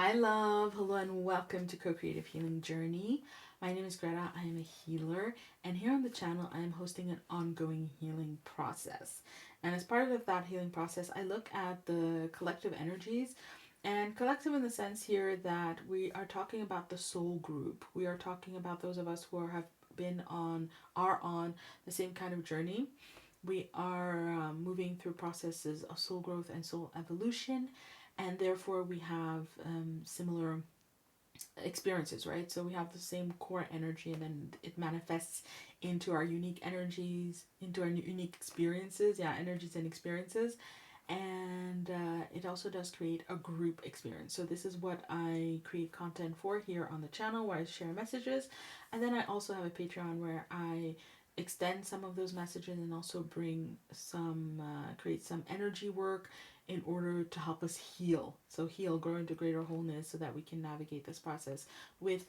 Hi, love. Hello, and welcome to Co-Creative Healing Journey. My name is Greta. I am a healer, and here on the channel, I am hosting an ongoing healing process. And as part of that healing process, I look at the collective energies, and collective in the sense here that we are talking about the soul group. We are talking about those of us who are on the same kind of journey. We are moving through processes of soul growth and soul evolution, and therefore we have similar experiences, right? So we have the same core energy, and then it manifests into our unique energies, into our unique experiences, energies and experiences. And it also does create a group experience. So this is what I create content for here on the channel, where I share messages, and then I also have a Patreon where I extend some of those messages and also bring some create some energy work in order to help us heal. So heal, grow into greater wholeness, so that we can navigate this process with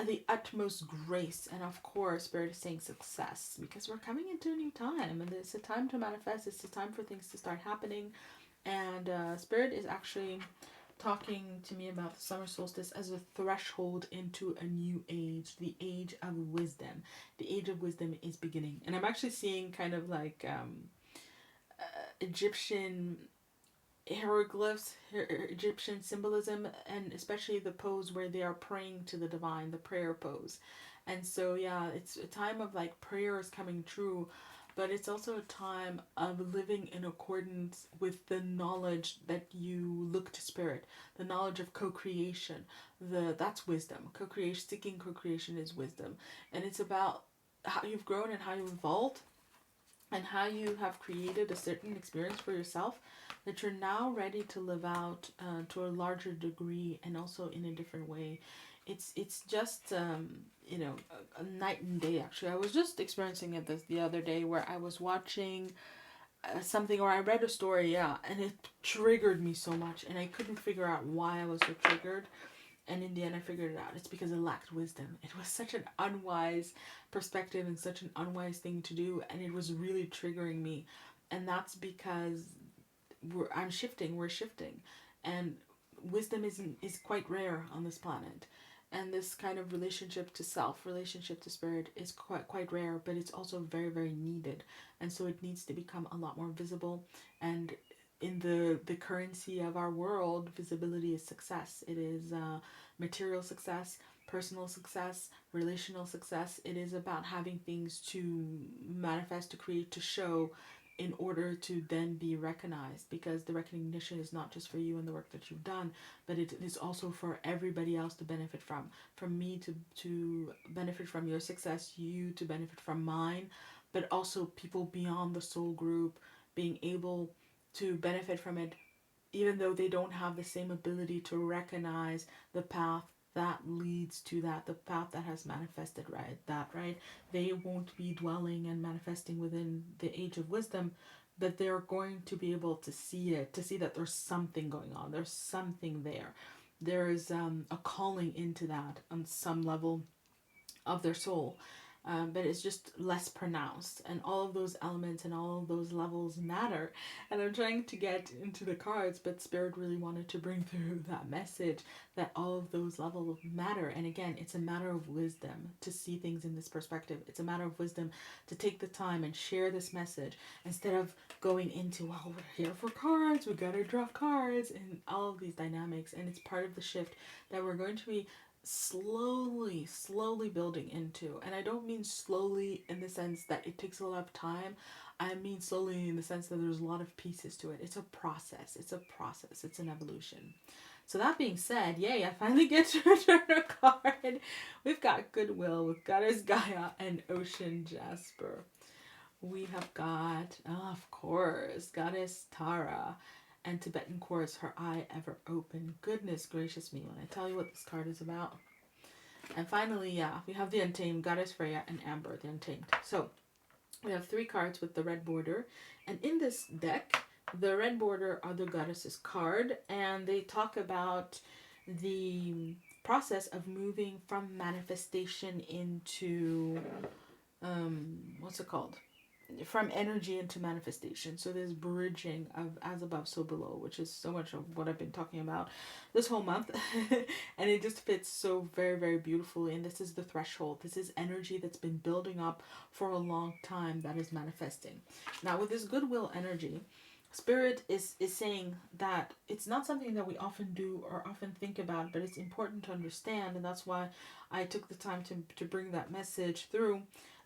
the utmost grace. And of course, Spirit is saying success, because we're coming into a new time, and it's a time to manifest. It's a time for things to start happening. And Spirit is actually talking to me about the summer solstice as a threshold into a new age, the age of wisdom. The age of wisdom is beginning. And I'm actually seeing kind of like Egyptian hieroglyphs, Egyptian symbolism, and especially the pose where they are praying to the divine, the prayer pose. And so, yeah, it's a time of like prayers coming true, but it's also a time of living in accordance with the knowledge that you look to Spirit, the knowledge of co-creation. That's wisdom. Co-creation, seeking co-creation is wisdom, and it's about how you've grown and how you've evolved, and how you have created a certain experience for yourself that you're now ready to live out to a larger degree, and also in a different way. It's just a night and day. Actually, I was just experiencing it the other day, where I was watching something, or I read a story, and it triggered me so much, and I couldn't figure out why I was so triggered. And in the end, I figured it out. It's because it lacked wisdom. It was such an unwise perspective and such an unwise thing to do, and it was really triggering me. And that's because I'm shifting. We're shifting, and wisdom is quite rare on this planet. And this kind of relationship to self, relationship to spirit, is quite rare, but it's also very, very needed. And so it needs to become a lot more visible. And in the currency of our world, visibility is success. It is material success, personal success, relational success. It is about having things to manifest, to create, to show, in order to then be recognized, because the recognition is not just for you and the work that you've done, but it is also for everybody else to benefit from me to benefit from your success, you to benefit from mine, but also people beyond the soul group being able to benefit from it, even though they don't have the same ability to recognize the path that leads to that, the path that has manifested, right, they won't be dwelling and manifesting within the age of wisdom, but they're going to be able to see it, to see that there's something going on, there's something there, there's a calling into that on some level of their soul, but it's just less pronounced. And all of those elements and all of those levels matter. And I'm trying to get into the cards, but Spirit really wanted to bring through that message that all of those levels matter. And again, it's a matter of wisdom to see things in this perspective. It's a matter of wisdom to take the time and share this message, instead of going into, well, we're here for cards, we gotta draw cards, and all of these dynamics. And it's part of the shift that we're going to be slowly building into. And I don't mean slowly in the sense that it takes a lot of time. I mean slowly in the sense that there's a lot of pieces to it. It's a process. It's an evolution. So that being said, yay, I finally get to return a card. We've got Goodwill with Goddess Gaia and Ocean Jasper. We have got, of course, Goddess Tara and Tibetan Quartz, Her Eye Ever Open. Goodness gracious me when I tell you what this card is about. And finally, we have the Untamed, Goddess Freya and Amber, the Untamed. So we have 3 cards with the red border. And in this deck, the red border are the Goddesses card. And they talk about the process of moving from manifestation into, what's it called? from energy into manifestation. So there's bridging of as above, so below, which is so much of what I've been talking about this whole month. And it just fits so very, very beautifully. And this is the threshold. This is energy that's been building up for a long time that is manifesting. Now, with this goodwill energy, Spirit is saying that it's not something that we often do or often think about, but it's important to understand. And that's why I took the time to bring that message through,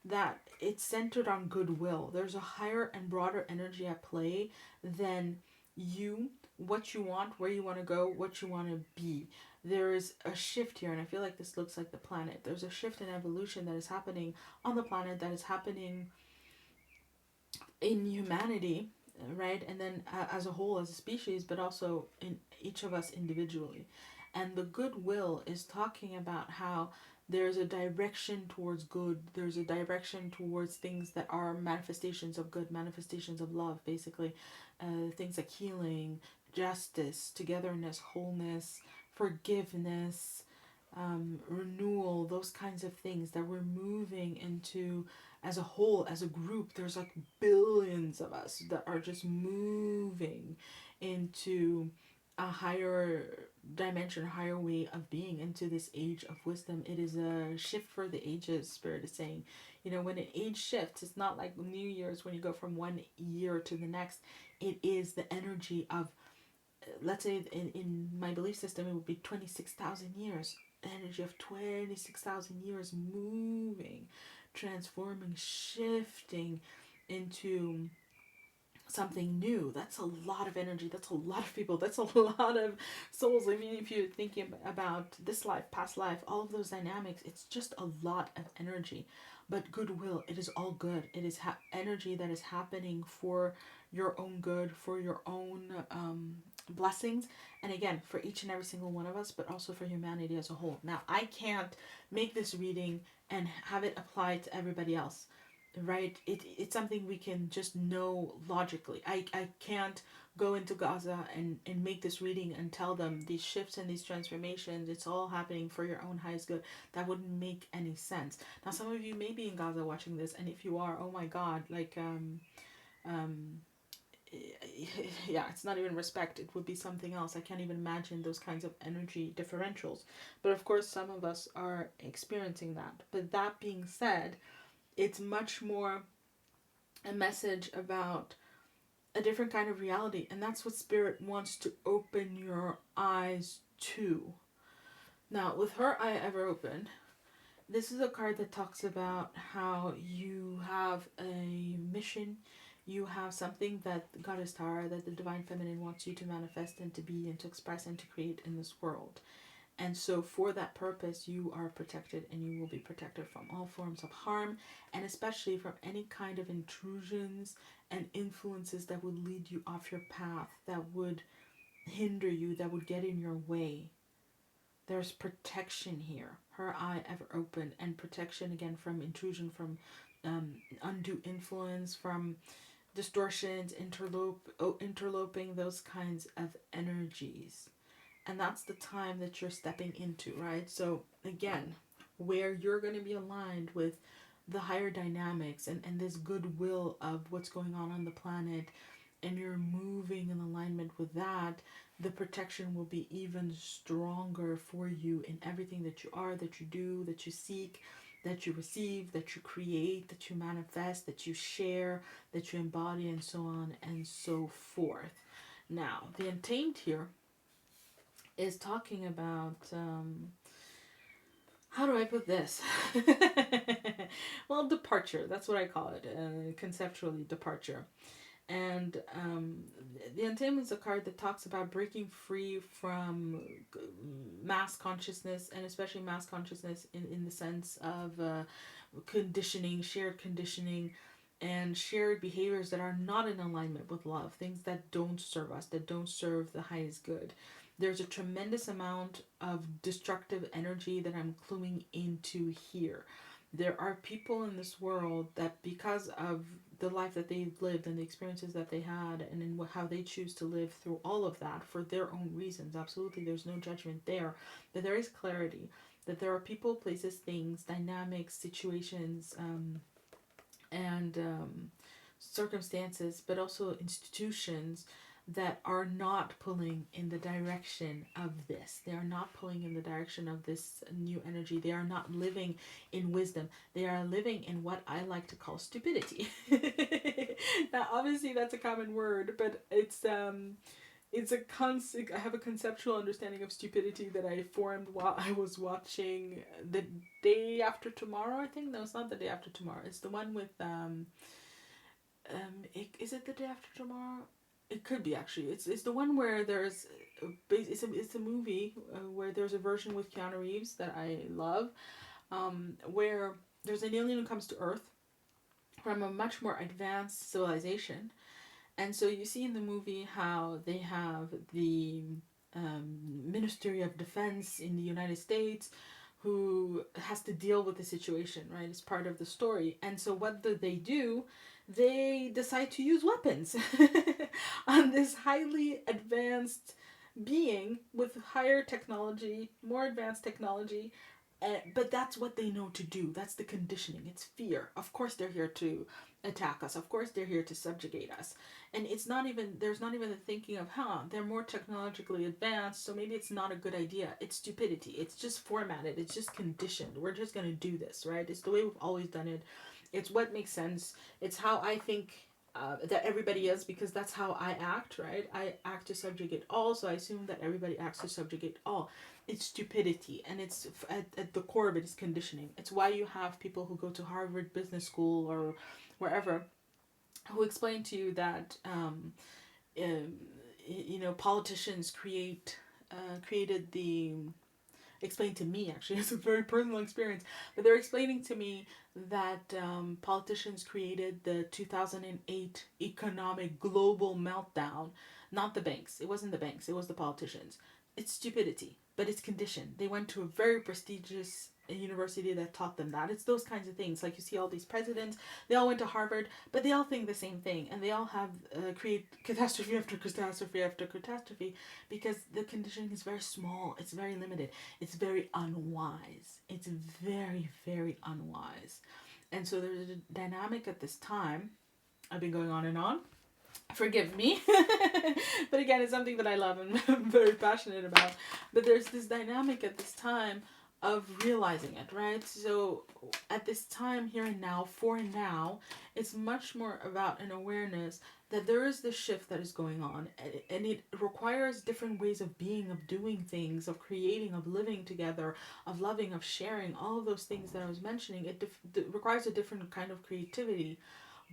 that it's centered on goodwill. There's a higher and broader energy at play than you, what you want, where you want to go, what you want to be. There is a shift here, and I feel like this looks like the planet. There's a shift in evolution that is happening on the planet, that is happening in humanity, right? And then as a whole, as a species, but also in each of us individually. And the goodwill is talking about how there's a direction towards good, there's a direction towards things that are manifestations of good, manifestations of love, basically. Things like healing, justice, togetherness, wholeness, forgiveness, renewal, those kinds of things that we're moving into as a whole, as a group. There's like billions of us that are just moving into a higher dimension, higher way of being, into this age of wisdom. It is a shift for the ages, Spirit is saying. You know, when an age shifts, it's not like New Year's when you go from one year to the next. It is the energy of, let's say in my belief system, it would be 26,000 years. Energy of 26,000 years moving, transforming, shifting into something new. That's a lot of energy. That's a lot of people. That's a lot of souls. I mean, if you're thinking about this life, past life, all of those dynamics, it's just a lot of energy. But goodwill, it is all good. It is energy that is happening for your own good, for your own blessings, and again, for each and every single one of us, but also for humanity as a whole. Now, I can't make this reading and have it apply to everybody else, right? It's something we can just know logically. I can't go into Gaza and make this reading and tell them these shifts and these transformations, it's all happening for your own highest good. That wouldn't make any sense. Now, some of you may be in Gaza watching this, and if you are, oh my God, like, yeah, it's not even respect. It would be something else. I can't even imagine those kinds of energy differentials. But of course, some of us are experiencing that. But that being said, it's much more a message about a different kind of reality. And that's what Spirit wants to open your eyes to. Now, with her eye ever open, this is a card that talks about how you have a mission, you have something that Goddess Tara, that the Divine Feminine wants you to manifest and to be and to express and to create in this world. And so for that purpose, you are protected, and you will be protected from all forms of harm, and especially from any kind of intrusions and influences that would lead you off your path, that would hinder you, that would get in your way. There's protection here. Her eye ever open, and protection again from intrusion, from undue influence, from distortions, interloping, those kinds of energies. And that's the time that you're stepping into, right? So again, where you're going to be aligned with the higher dynamics and this goodwill of what's going on the planet, and you're moving in alignment with that, the protection will be even stronger for you in everything that you are, that you do, that you seek, that you receive, that you create, that you manifest, that you share, that you embody, and so on and so forth. Now, the Untamed here is talking about, how do I put this? Well, departure. That's what I call it, conceptually, departure. And the Untamed is a card that talks about breaking free from mass consciousness, and especially mass consciousness in the sense of conditioning, shared conditioning, and shared behaviors that are not in alignment with love, things that don't serve us, that don't serve the highest good. There's a tremendous amount of destructive energy that I'm cluing into here. There are people in this world that, because of the life that they've lived and the experiences that they had, and in how they choose to live through all of that for their own reasons, absolutely, there's no judgment there, but there is clarity that there are people, places, things, dynamics, situations, and circumstances, but also institutions that are not pulling in the direction of this. They are not pulling in the direction of this new energy. They are not living in wisdom. They are living in what I like to call stupidity. Now, obviously, that's a common word, but it's a concept. I have a conceptual understanding of stupidity that I formed while I was watching The Day After Tomorrow. I think no, it's not The Day After Tomorrow. It's the one with is it The Day After Tomorrow? It could be actually. It's the one where there's it's a movie where there's a version with Keanu Reeves that I love, where there's an alien who comes to Earth from a much more advanced civilization, and so you see in the movie how they have the Ministry of Defense in the United States who has to deal with the situation, right? It's part of the story. And so what do? They decide to use weapons on this highly advanced being with higher technology, more advanced technology. But that's what they know to do. That's the conditioning. It's fear. Of course, they're here to attack us. Of course, they're here to subjugate us. And there's not even the thinking of, they're more technologically advanced, so maybe it's not a good idea. It's stupidity. It's just formatted. It's just conditioned. We're just going to do this, right? It's the way we've always done it. It's what makes sense. It's how I think that everybody is, because that's how I act, right? I act to subjugate all, so I assume that everybody acts to subjugate all. It's stupidity, and it's at the core of it is conditioning. It's why you have people who go to Harvard Business School or wherever who explain to you that politicians created the explained to me, actually, it's a very personal experience, but they're explaining to me that politicians created the 2008 economic global meltdown, not the banks. It wasn't the banks, it was the politicians. It's stupidity, but it's conditioned. They went to a very prestigious university that taught them that. It's those kinds of things. Like you see all these presidents, they all went to Harvard, but they all think the same thing, and they all have create catastrophe after catastrophe after catastrophe, because the conditioning is very small. It's very limited. It's very unwise. It's very, very unwise. And so there's a dynamic at this time. I've been going on and on. Forgive me. But again, it's something that I love and I'm very passionate about. But there's this dynamic at this time of realizing it, right? So at this time, here and now, for now, it's much more about an awareness that there is this shift that is going on, and it requires different ways of being, of doing things, of creating, of living together, of loving, of sharing, all of those things that I was mentioning. It requires a different kind of creativity,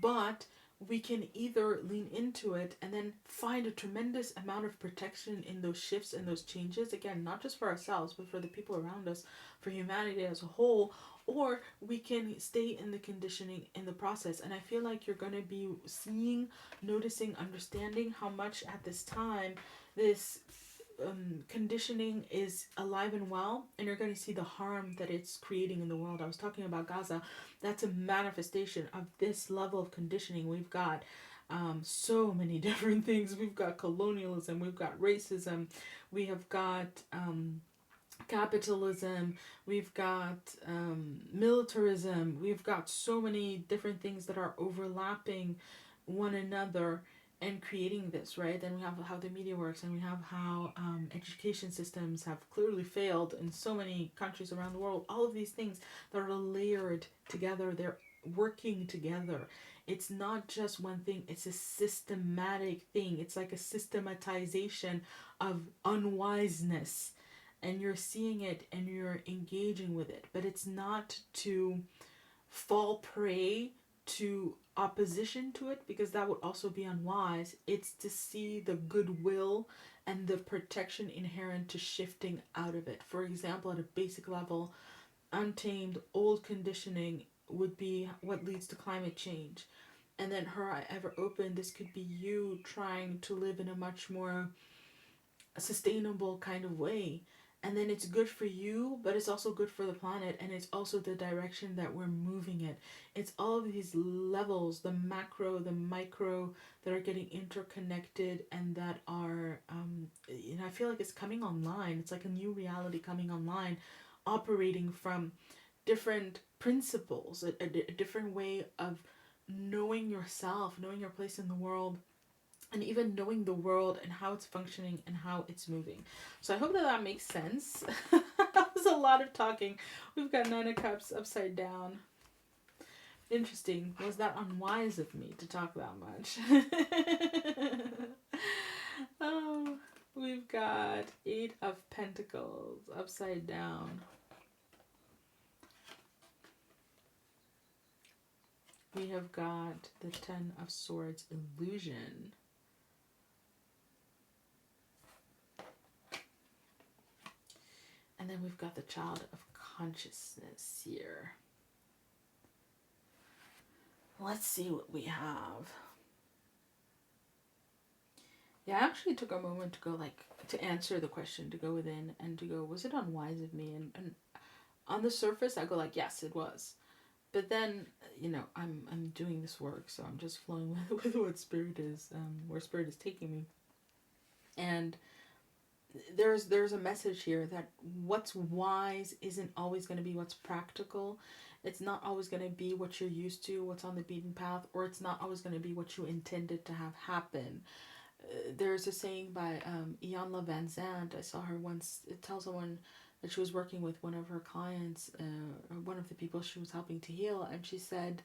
but we can either lean into it and then find a tremendous amount of protection in those shifts and those changes, again, not just for ourselves, but for the people around us, for humanity as a whole, or we can stay in the conditioning in the process. And I feel like you're going to be seeing, noticing, understanding how much at this time this conditioning is alive and well, and you're going to see the harm that it's creating in the world. I was talking about Gaza. That's a manifestation of this level of conditioning. We've got so many different things. We've got colonialism, we've got racism, we have got capitalism, we've got militarism, we've got so many different things that are overlapping one another and creating this, right? Then we have how the media works, and we have how education systems have clearly failed in so many countries around the world. All of these things that are layered together, they're working together. It's not just one thing, it's a systematic thing. It's like a systematization of unwiseness, and you're seeing it and you're engaging with it. But it's not to fall prey to opposition to it, because that would also be unwise. It's to see the goodwill and the protection inherent to shifting out of it. For example, at a basic level, untamed old conditioning would be what leads to climate change. And then her I ever open, this could be you trying to live in a much more sustainable kind of way. And then it's good for you, but it's also good for the planet, and it's also the direction that we're moving it. It's all of these levels, the macro, the micro, that are getting interconnected and that are, I feel like it's coming online. It's like a new reality coming online, operating from different principles, a different way of knowing yourself, knowing your place in the world, and even knowing the world and how it's functioning and how it's moving. So I hope that that makes sense. That was a lot of talking. We've got Nine of Cups upside down. Interesting. Was that unwise of me to talk that much? Oh, we've got Eight of Pentacles upside down. We have got the Ten of Swords, illusion. And then we've got the Child of Consciousness here. Let's see what we have. Yeah, I actually took a moment to go to answer the question, to go within and to go, was it unwise of me? And on the surface, I go yes, it was. But then, I'm doing this work, so I'm just flowing with what Spirit is, where Spirit is taking me. And there's a message here that what's wise isn't always going to be what's practical. It's not always going to be what you're used to, what's on the beaten path, or it's not always going to be what you intended to have happen. There's a saying by Iyanla Van Zandt. I saw her once tell someone that she was working with one of her clients, one of the people she was helping to heal, and she said,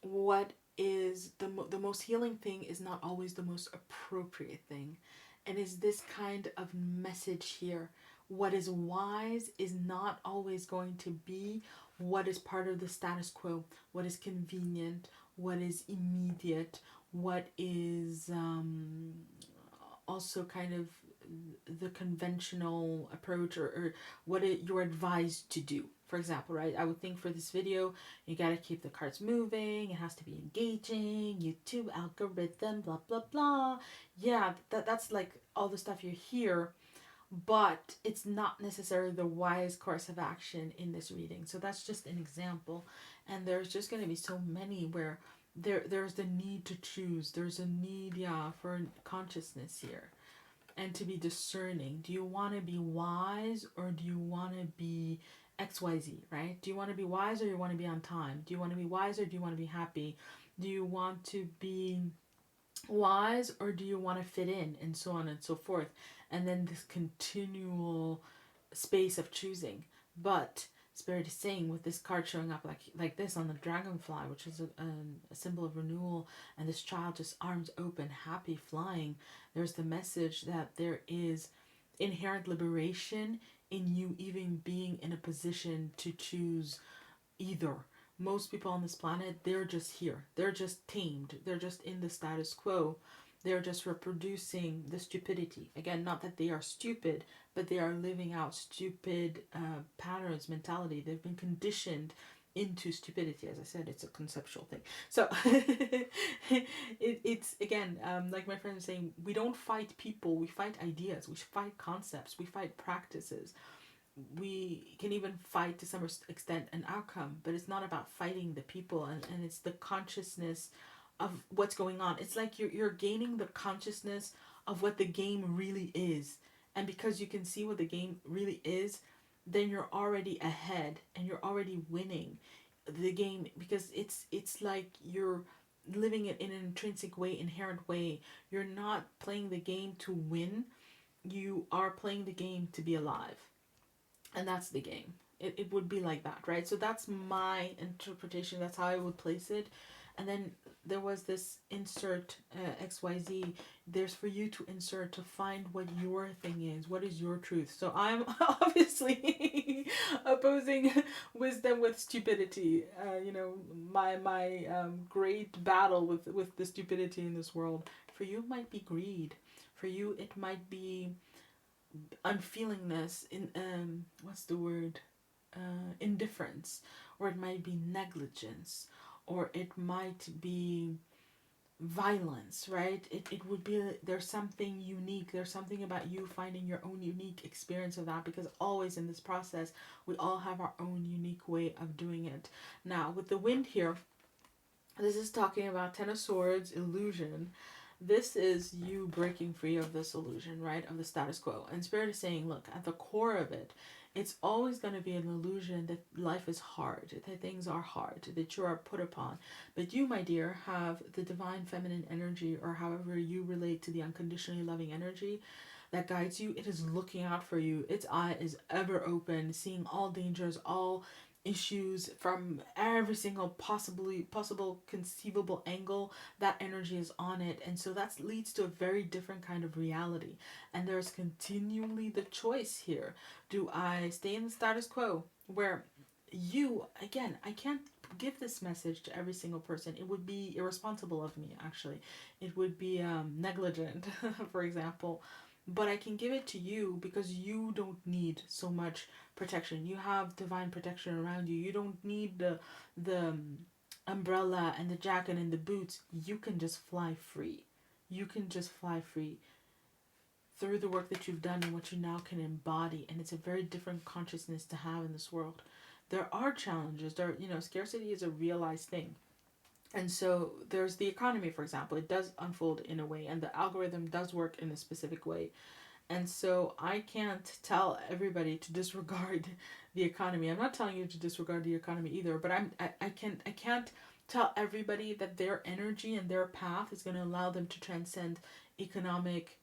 what is the most healing thing is not always the most appropriate thing. And is this kind of message here. What is wise is not always going to be what is part of the status quo, what is convenient, what is immediate, what is also kind of the conventional approach, or what you're advised to do. For example, right, I would think for this video, you got to keep the cards moving, it has to be engaging, YouTube algorithm, blah, blah, blah. Yeah, that's all the stuff you hear, but it's not necessarily the wise course of action in this reading. So that's just an example. And there's just going to be so many where there's the need to choose. There's a need, for consciousness here. And to be discerning. Do you want to be wise, or do you want to be XYZ, right? Do you want to be wise, or you want to be on time? Do you want to be wise, or do you want to be happy? Do you want to be wise, or do you want to fit in, and so on and so forth? And then this continual space of choosing. But Spirit is saying, with this card showing up like this on the dragonfly, which is a symbol of renewal, and this child just arms open, happy, flying, there's the message that there is inherent liberation in you even being in a position to choose either. Most people on this planet, they're just here. They're just tamed. They're just in the status quo. They're just reproducing the stupidity. Again, not that they are stupid, but they are living out stupid patterns, mentality. They've been conditioned into stupidity. As I said, it's a conceptual thing. So it's again, like my friend was saying, we don't fight people. We fight ideas. We fight concepts. We fight practices. We can even fight to some extent an outcome, but it's not about fighting the people, and it's the consciousness of what's going on. It's like you're gaining the consciousness of what the game really is. And because you can see what the game really is, then you're already ahead and you're already winning the game, because it's like you're living it in an intrinsic way, inherent way. You're not playing the game to win. You are playing the game to be alive. And that's the game. It would be like that, right? So that's my interpretation. That's how I would place it. And then there was this insert XYZ. There's for you to insert to find what your thing is. What is your truth? So I'm obviously opposing wisdom with stupidity. My great battle with the stupidity in this world. For you, it might be greed. For you, it might be unfeelingness, in what's the word, indifference, or it might be negligence, or it might be violence, right? It would be, there's something unique, there's something about you finding your own unique experience of that, because always in this process we all have our own unique way of doing it. Now with the wind here, this is talking about Ten of Swords, illusion. This is you breaking free of this illusion, right? Of the status quo. And Spirit is saying, look, at the core of it, it's always going to be an illusion that life is hard, that things are hard, that you are put upon. But you, my dear, have the divine feminine energy, or however you relate to the unconditionally loving energy that guides you. It is looking out for you. Its eye is ever open, seeing all dangers, all issues from every single possible conceivable angle. That energy is on it, and so that leads to a very different kind of reality. And there's continually the choice here. Do I stay in the status quo where you, again, I can't give this message to every single person. It would be irresponsible of me, actually. It would be negligent, for example. But I can give it to you because you don't need so much protection. You have divine protection around you. You don't need the umbrella and the jacket and the boots. You can just fly free. You can just fly free through the work that you've done and what you now can embody. And it's a very different consciousness to have in this world. There are challenges. Scarcity is a realized thing. And so there's the economy, for example. It does unfold in a way, and the algorithm does work in a specific way. And so I can't tell everybody to disregard the economy. I'm not telling you to disregard the economy either, but I can't tell everybody that their energy and their path is going to allow them to transcend economic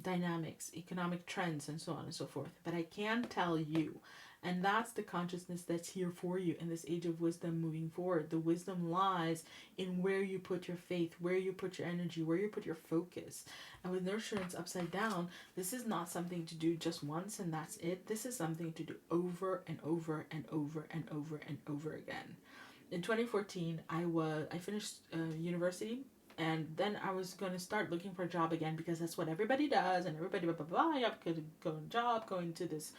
dynamics, economic trends, and so on and so forth. But I can tell you, and that's the consciousness that's here for you in this age of wisdom moving forward. The wisdom lies in where you put your faith, where you put your energy, where you put your focus. And with nurturance upside down, this is not something to do just once and that's it. This is something to do over and over and over and over and over again. In 2014, I finished university, and then I was going to start looking for a job again because that's what everybody does, and everybody blah blah blah. You have to go on a job, go into this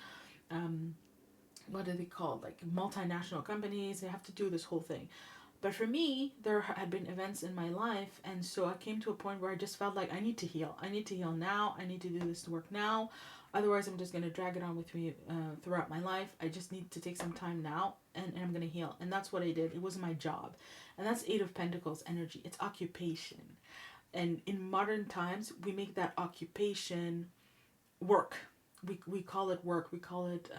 what are they called, like multinational companies. They have to do this whole thing. But for me, there had been events in my life, and so I came to a point where I just felt like I need to heal. I need to heal now. I need to do this work now. Otherwise, I'm just going to drag it on with me throughout my life. I just need to take some time now, and I'm going to heal. And that's what I did. It was my job. And that's Eight of Pentacles energy. It's occupation. And in modern times, we make that occupation work. We call it work. We call it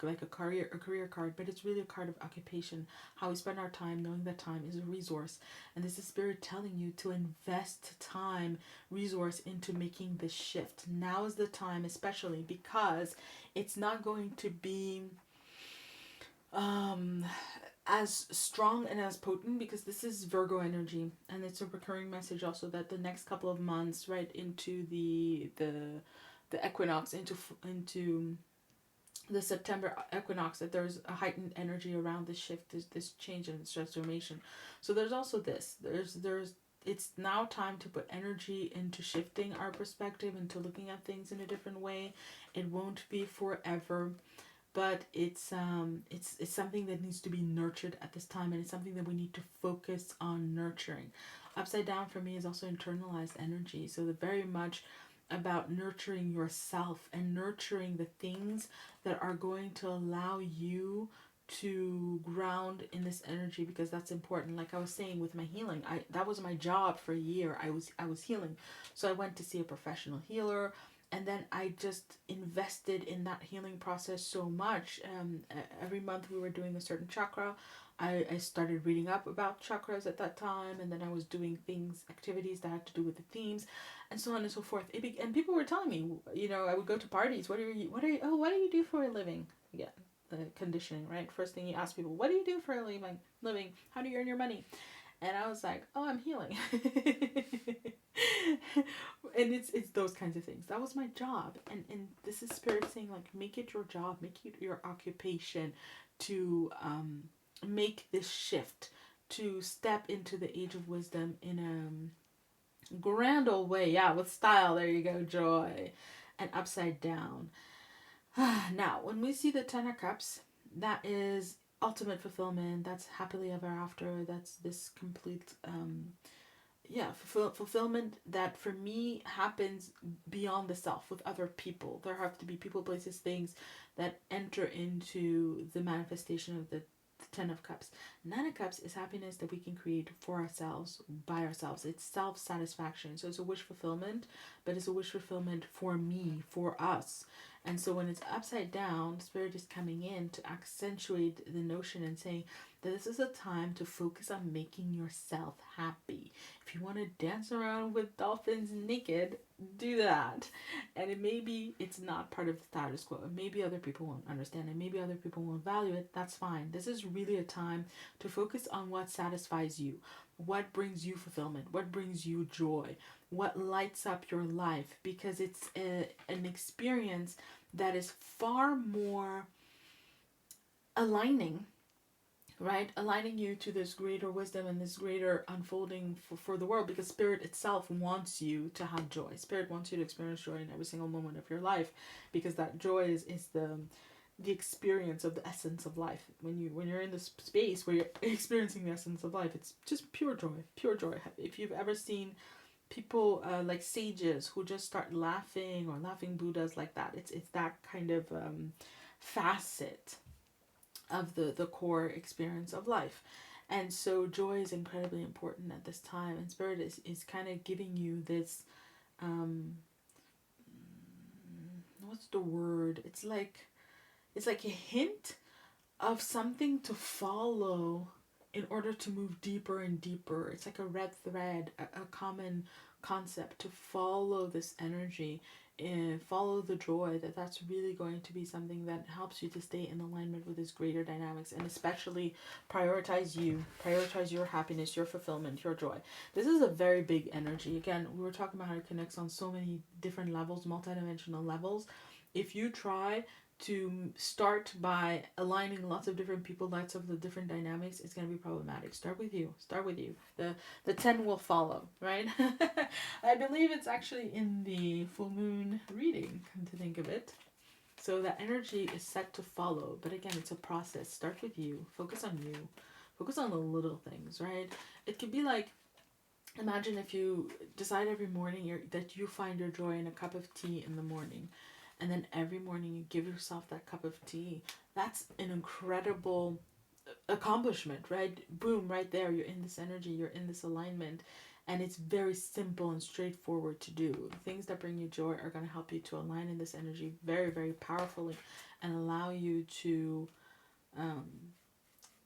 like a career card, but it's really a card of occupation. How we spend our time, knowing that time is a resource, and this is Spirit telling you to invest time, resource into making this shift. Now is the time, especially because it's not going to be as strong and as potent, because this is Virgo energy, and it's a recurring message also that the next couple of months, right into the equinox, into the September equinox, that there's a heightened energy around this shift, this change and this transformation. So there's also this. There's it's now time to put energy into shifting our perspective, into looking at things in a different way. It won't be forever, but it's something that needs to be nurtured at this time, and it's something that we need to focus on nurturing. Upside down for me is also internalized energy, so the very much about nurturing yourself and nurturing the things that are going to allow you to ground in this energy, because that's important. Like I was saying with my healing, that was my job for a year. I was healing, so I went to see a professional healer, and then I just invested in that healing process so much. Every month we were doing a certain chakra. I started reading up about chakras at that time, and then I was doing activities that had to do with the themes, and so on and so forth. And people were telling me, I would go to parties. What do you do for a living? Yeah, the conditioning, right? First thing you ask people, what do you do for a living? How do you earn your money? And I was like, oh, I'm healing. And it's those kinds of things. That was my job. And this is Spirit saying, like, make it your job, make it your occupation to make this shift, to step into the age of wisdom in a grand old way. Yeah, with style. There you go, joy. And upside down. Now, when we see the Ten of Cups, that is ultimate fulfillment. That's happily ever after. That's this complete fulfillment that for me happens beyond the self, with other people. There have to be people, places, things that enter into the manifestation of the Ten of Cups. Nine of Cups is happiness that we can create for ourselves, by ourselves. It's self-satisfaction. So it's a wish fulfillment, but it's a wish fulfillment for me, for us. And so when it's upside down, Spirit is coming in to accentuate the notion and saying that this is a time to focus on making yourself happy. If you want to dance around with dolphins naked, do that. And it maybe it's not part of the status quo. Maybe other people won't understand it. Maybe other people won't value it. That's fine. This is really a time to focus on what satisfies you, what brings you fulfillment, what brings you joy, what lights up your life, because it's an experience that is far more aligning, right? Aligning you to this greater wisdom and this greater unfolding for the world, because Spirit itself wants you to have joy. Spirit wants you to experience joy in every single moment of your life, because that joy is the experience of the essence of life. When you're in this space where you're experiencing the essence of life, it's just pure joy, pure joy. If you've ever seen people like sages who just start laughing, or laughing Buddhas like that, it's that kind of facet of the core experience of life. And so joy is incredibly important at this time, and Spirit is kind of giving you this what's the word, it's like a hint of something to follow in order to move deeper and deeper. It's like a red thread, a common concept to follow this energy and follow the joy. That's really going to be something that helps you to stay in alignment with this greater dynamics, and especially prioritize your happiness, your fulfillment, your joy. This is a very big energy. Again, we were talking about how it connects on so many different levels, multidimensional levels. If you try to start by aligning lots of different people, lots of the different dynamics, it's going to be problematic. Start with you. The 10 will follow, right? I believe it's actually in the full moon reading, come to think of it. So that energy is set to follow, but again, it's a process. Start with you. Focus on you. Focus on the little things, right? It could be like, imagine if you decide every morning that you find your joy in a cup of tea in the morning. And then every morning you give yourself that cup of tea. That's an incredible accomplishment, right? Boom, right there. You're in this energy, you're in this alignment. And it's very simple and straightforward to do. The things that bring you joy are going to help you to align in this energy very, very powerfully, and allow you to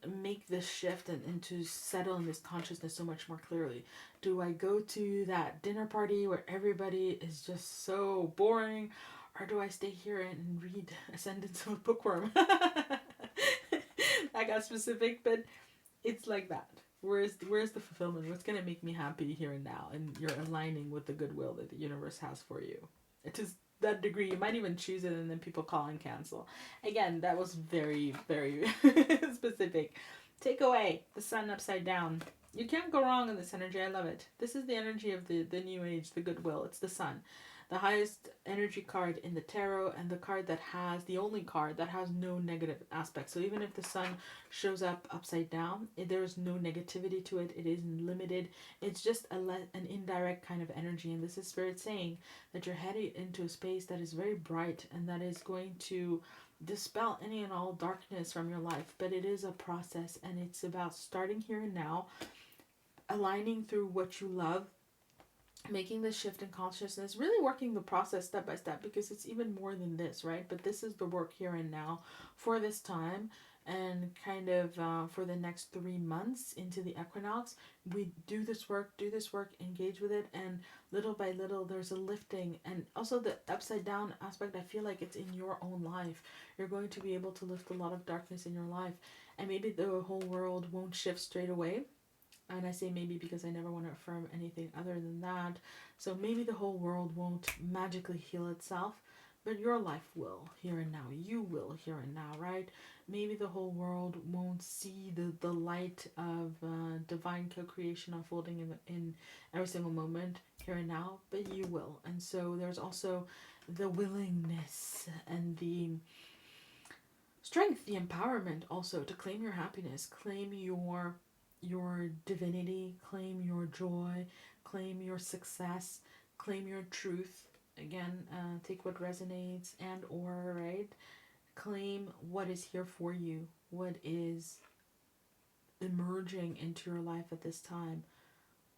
make this shift and to settle in this consciousness so much more clearly. Do I go to that dinner party where everybody is just so boring? Or do I stay here and read Ascendance of a Bookworm? I got specific, but it's like that. Where's the fulfillment? What's going to make me happy here and now? And you're aligning with the goodwill that the universe has for you. It is that degree. You might even choose it and then people call and cancel. Again, that was very, very specific. Take away the sun upside down. You can't go wrong in this energy. I love it. This is the energy of the new age, the goodwill. It's the sun. The highest energy card in the tarot, and the card that has, the only card that has no negative aspects. So even if the sun shows up upside down, there is no negativity to it. It isn't limited. It's just an indirect kind of energy. And this is Spirit saying that you're headed into a space that is very bright and that is going to dispel any and all darkness from your life. But it is a process, and it's about starting here and now, aligning through what you love, making the shift in consciousness, really working the process step by step, because it's even more than this, right? But this is the work here and now for this time, and kind of for the next 3 months into the equinox. We do this work, engage with it, and little by little there's a lifting. And also the upside down aspect, I feel like it's in your own life. You're going to be able to lift a lot of darkness in your life, and maybe the whole world won't shift straight away. And I say maybe because I never want to affirm anything other than that. So maybe the whole world won't magically heal itself, but your life will here and now. You will here and now, right? Maybe the whole world won't see the light of divine co-creation unfolding in every single moment here and now, but you will. And so there's also the willingness and the strength, the empowerment also to claim your happiness, claim your divinity, claim your joy, claim your success, claim your truth. Again, take what resonates and or, right? Claim what is here for you, what is emerging into your life at this time,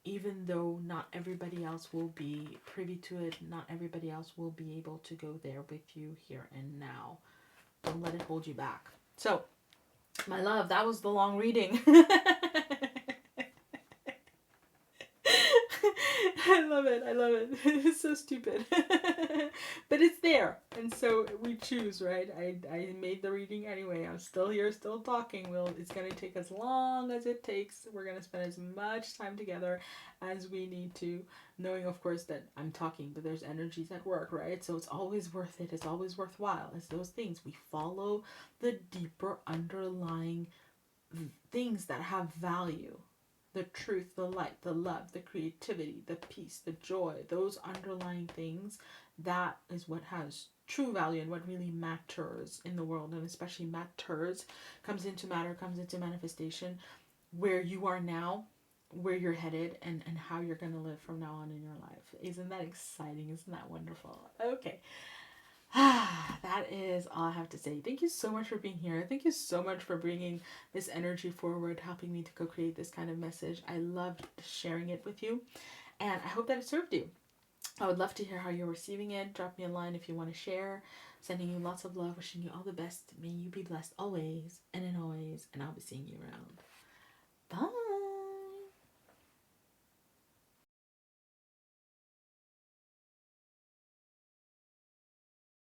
even though not everybody else will be privy to it, not everybody else will be able to go there with you here and now. Don't let it hold you back. So, my love, that was the long reading. I love it. I love it. It's so stupid. But it's there. And so we choose, right? I made the reading anyway. I'm still here, still talking. It's going to take as long as it takes. We're going to spend as much time together as we need to, knowing, of course, that I'm talking, but there's energies at work, right? So it's always worth it. It's always worthwhile. It's those things. We follow the deeper underlying things that have value. The truth, the light, the love, the creativity, the peace, the joy, those underlying things, that is what has true value and what really matters in the world. And especially matters, comes into matter, comes into manifestation, where you are now, where you're headed, and how you're going to live from now on in your life. Isn't that exciting? Isn't that wonderful? Okay. That is all I have to say. Thank you so much for being here. Thank you so much for bringing this energy forward, helping me to co-create this kind of message. I loved sharing it with you, and I hope that it served you. I would love to hear how you're receiving it. Drop me a line if you want to share. Sending you lots of love, wishing you all the best. May you be blessed always and in always, and I'll be seeing you around. Bye.